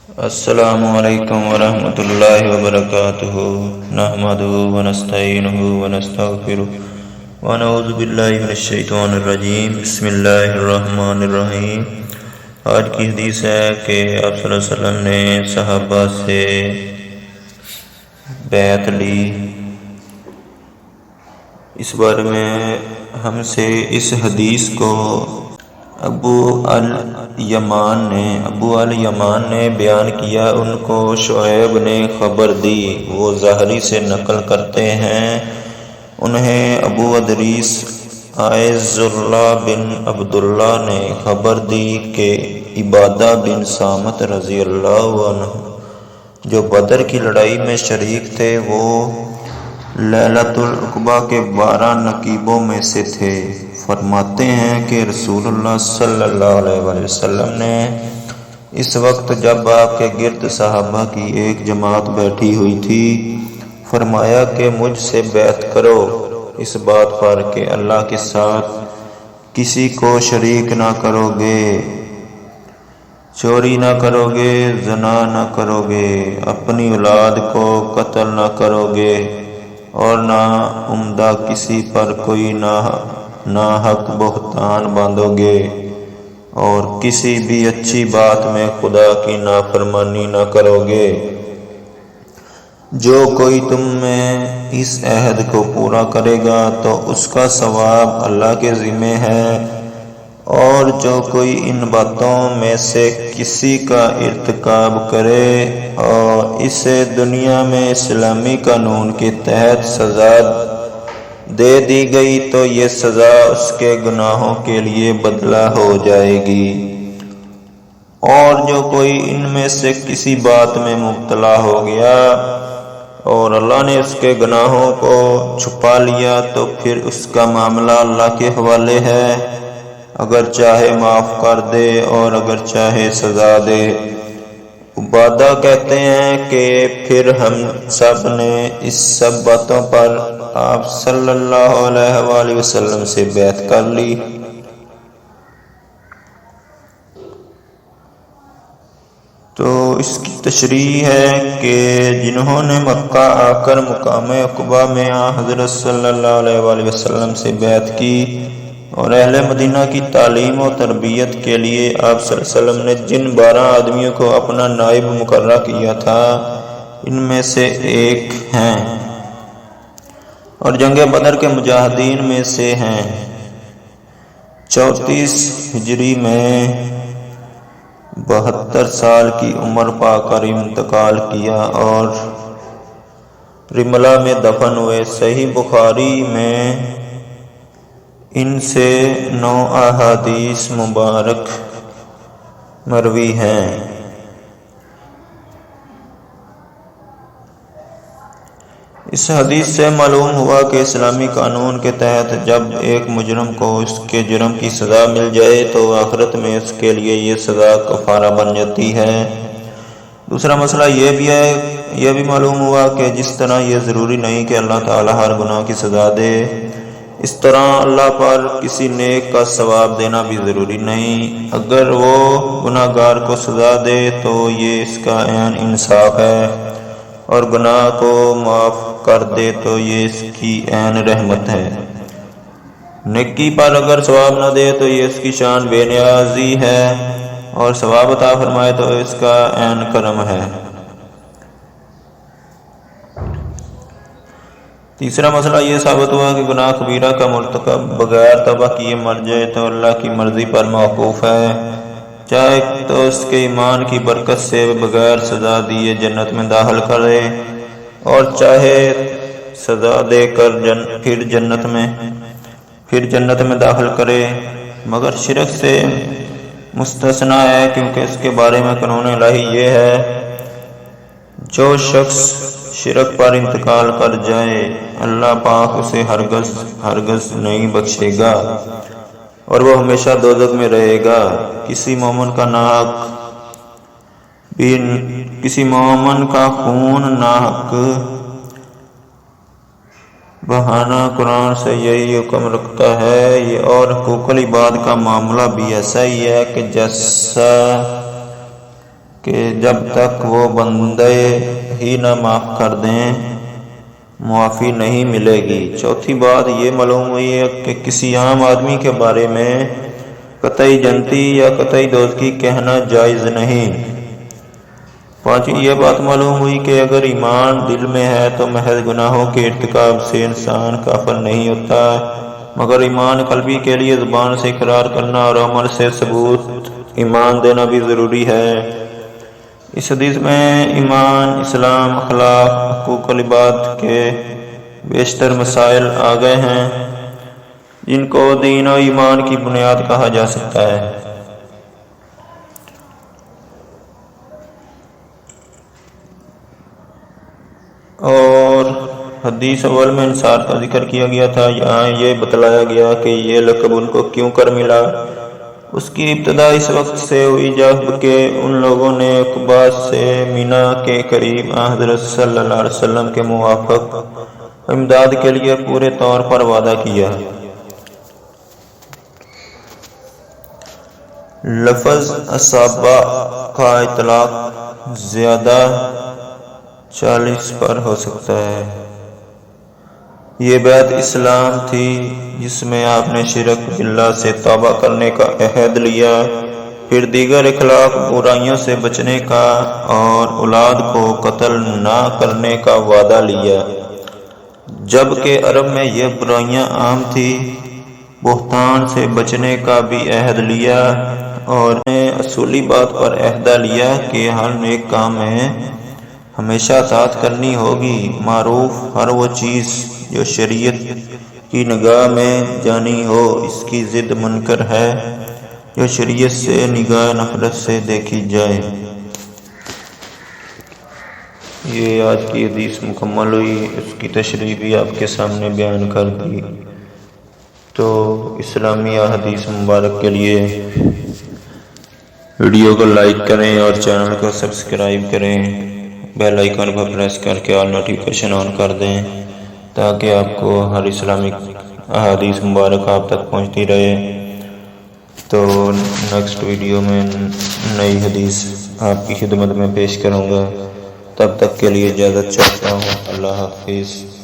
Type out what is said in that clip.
السلام علیکم ورحمۃ اللہ وبرکاتہ نحمده ونستعینه ونستغفره ونعوذ باللہ من الشیطان الرجیم بسم اللہ الرحمن الرحیم۔ آج کی حدیث ہے کہ آپ صلی اللہ علیہ وسلم نے صحابہ سے بیعت لی۔ اس بارے میں ہم سے اس حدیث کو ابو الیمان نے بیان کیا، ان کو شعیب نے خبر دی، وہ ظاہری سے نقل کرتے ہیں۔ انہیں ابو ادریس عائذ اللہ بن عبداللہ نے خبر دی کہ عبادہ بن صامت رضی اللہ عنہ جو بدر کی لڑائی میں شریک تھے، وہ لیلۃ العقبہ کے 12 نقیبوں میں سے تھے۔ فرماتے ہیں کہ رسول اللہ صلی اللہ علیہ وسلم نے اس وقت جب آپ کے گرد صحابہ کی ایک جماعت بیٹھی ہوئی تھی، فرمایا کہ مجھ سے بیعت کرو اس بات پر کہ اللہ کے ساتھ کسی کو شریک نہ کرو گے، چوری نہ کرو گے، زنا نہ کرو گے، اپنی اولاد کو قتل نہ کرو گے، اور نہ عمدہ کسی پر کوئی ناحق بہتان باندھو گے، اور کسی بھی اچھی بات میں خدا کی نافرمانی نہ کرو گے۔ جو کوئی تم میں اس عہد کو پورا کرے گا تو اس کا ثواب اللہ کے ذمہ ہے، اور جو کوئی ان باتوں میں سے کسی کا ارتکاب کرے اور اسے دنیا میں اسلامی قانون کے تحت سزا دے دی گئی تو یہ سزا اس کے گناہوں کے لیے بدلہ ہو جائے گی، اور جو کوئی ان میں سے کسی بات میں مبتلا ہو گیا اور اللہ نے اس کے گناہوں کو چھپا لیا تو پھر اس کا معاملہ اللہ کے حوالے ہے، اگر چاہے معاف کر دے اور اگر چاہے سزا دے۔ عبادہ کہتے ہیں کہ پھر ہم سب نے اس سب باتوں پر آپ صلی اللہ علیہ وآلہ وسلم سے بیعت کر لی۔ تو اس کی تشریح ہے کہ جنہوں نے مکہ آ کر مقام عقبہ میں حضرت صلی اللہ علیہ وآلہ وسلم سے بیعت کی اور اہل مدینہ کی تعلیم و تربیت کے لیے آپ صلی اللہ علیہ وسلم نے جن 12 آدمیوں کو اپنا نائب مقرر کیا تھا، ان میں سے ایک ہیں اور جنگ بدر کے مجاہدین میں سے ہیں۔ 34 ہجری میں 72 سال کی عمر پا کر انتقال کیا اور رملہ میں دفن ہوئے۔ صحیح بخاری میں ان سے 9 احادیث مبارک مروی ہیں۔ اس حدیث سے معلوم ہوا کہ اسلامی قانون کے تحت جب ایک مجرم کو اس کے جرم کی سزا مل جائے تو آخرت میں اس کے لیے یہ سزا کفارہ بن جاتی ہے۔ دوسرا مسئلہ یہ بھی معلوم ہوا کہ جس طرح یہ ضروری نہیں کہ اللہ تعالی ہر گناہ کی سزا دے، اس طرح اللہ پر کسی نیک کا ثواب دینا بھی ضروری نہیں۔ اگر وہ گناہ گار کو سزا دے تو یہ اس کا عین انصاف ہے، اور گناہ کو معاف کر دے تو یہ اس کی عین رحمت ہے۔ نیکی پر اگر ثواب نہ دے تو یہ اس کی شان بے نیازی ہے، اور ثواب عطا فرمائے تو اس کا عین کرم ہے۔ تیسرا مسئلہ یہ ثابت ہوا کہ گناہ کبیرہ کا مرتکب بغیر توبہ کیے مر جائے تو اللہ کی مرضی پر موقوف ہے، چاہے تو اس کے ایمان کی برکت سے بغیر سزا دیے جنت میں داخل کرے اور چاہے سزا دے کر پھر جنت میں داخل کرے، مگر شرک سے مستثنا ہے، کیونکہ اس کے بارے میں قانون الہی یہ ہے جو شخص شرک پر انتقال کر جائے اللہ پاک اسے ہرگز نہیں بخشے گا اور وہ ہمیشہ دوزخ میں رہے گا۔ کسی مومن کا خون ناحق بہانا قرآن سے یہی حکم رکھتا ہے، یہ اور حقوق العباد کا معاملہ بھی ایسا ہی ہے کہ جیسا کہ جب تک وہ بندے ہی نہ معاف کر دیں معافی نہیں ملے گی۔ چوتھی بات یہ معلوم ہوئی ہے کہ کسی عام آدمی کے بارے میں قطعی جنتی یا قطعی دوزخی کہنا جائز نہیں۔ پانچویں یہ بات معلوم ہوئی کہ اگر ایمان دل میں ہے تو محض گناہوں کے ارتکاب سے انسان کافر نہیں ہوتا، مگر ایمان قلبی کے لیے زبان سے اقرار کرنا اور عمل سے ثبوت ایمان دینا بھی ضروری ہے۔ اس حدیث میں ایمان، اسلام، اخلاق، حقوق العباد کے بیشتر مسائل آ گئے ہیں جن کو دین و ایمان کی بنیاد کہا جا سکتا ہے۔ اور حدیث اول میں انصار کا ذکر کیا گیا تھا، یہاں یہ بتلایا گیا کہ یہ لقب ان کو کیوں کر ملا۔ اس کی ابتدا اس وقت سے ہوئی جب کہ ان لوگوں نے عقبہ سے مینا کے قریب حضرت صلی اللہ علیہ وسلم کے موافق امداد کے لیے پورے طور پر وعدہ کیا۔ لفظ اصحابہ کا اطلاق زیادہ 40 پر ہو سکتا ہے۔ یہ بیعت اسلام تھی جس میں آپ نے شرک باللہ سے توبہ کرنے کا عہد لیا، پھر دیگر اخلاق برائیوں سے بچنے کا اور اولاد کو قتل نہ کرنے کا وعدہ لیا۔ جبکہ عرب میں یہ برائیاں عام تھی، بہتان سے بچنے کا بھی عہد لیا اور نے اصولی بات پر عہدہ لیا کہ ہر نیک کام میں ہمیشہ اطاعت کرنی ہوگی۔ معروف ہر وہ چیز جو شریعت کی نگاہ میں جانی ہو، اس کی ضد منکر ہے جو شریعت سے نگاہ نفرت سے دیکھی جائے۔ یہ آج کی حدیث مکمل ہوئی، اس کی تشریح بھی آپ کے سامنے بیان کر دی۔ تو اسلامی احادیث مبارک کے لیے ویڈیو کو لائک کریں اور چینل کو سبسکرائب کریں، بیل آئیکن پر پریس کر کے آل نوٹیفیکیشن آن کر دیں تاکہ آپ کو ہر اسلامک احادیث مبارک آپ تک پہنچتی رہے۔ تو نیکسٹ ویڈیو میں نئی حدیث آپ کی خدمت میں پیش کروں گا، تب تک کے لیے اجازت چاہتا ہوں۔ اللہ حافظ۔